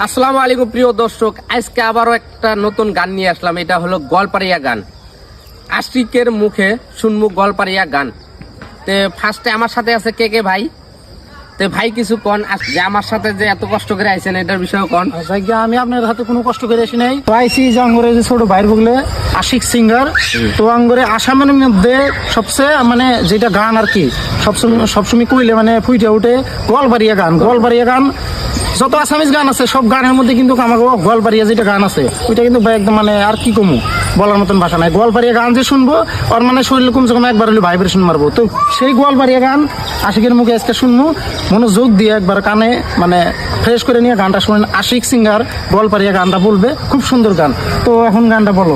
আসসালামু আলাইকুম প্রিয় দর্শক, আজকে আবারও একটা নতুন গান নিয়ে আসলাম। এটা হলো গোয়ালপাড়িয়া গান। আশিকের মুখে শুনমু গোয়ালপাড়িয়া গান। তে ফার্স্টে আমার সাথে আছে কে ভাই। তে ভাই কিছু কন, যে আমার সাথে যে এত কষ্ট করে আইছেন এটার বিষয়ে কন। আমি আপনার হাতে কোনো কষ্ট করে আসি নাই, তো আইসি যে আঙ্গরে যে ছোট ভাইয়ের বগলে আশিক সিঙ্গার। তো আঙ্গরে আসামের মধ্যে সবচেয়ে মানে যেটা গান আর কি সবসময় কইলে মানে ফুইটে উঠে গোয়ালপাড়িয়া গান। গোয়ালপাড়িয়া গান যত আসামিজ গান আছে সব গানের মধ্যে কিন্তু আমাকে গোয়ালপাড়িয়া যেটা গান আছে ওইটা কিন্তু একদম মানে আর কি কমু বলার মতন ভাষা নাই। গোয়ালপাড়িয়া গান যে শুনবো আর মানে শরীরে কমসে কম একবার হলে ভাইব্রেশন মারবো। তো সেই গোয়ালপাড়িয়া গান আশিকের মুখে আজকে শুনবো, মনোযোগ দিয়ে একবার কানে মানে ফ্রেশ করে নিয়ে গানটা শুনেন। আশিক সিঙ্গার গোয়ালপাড়িয়া গানটা বলবে, খুব সুন্দর গান। তো এখন গানটা বলো।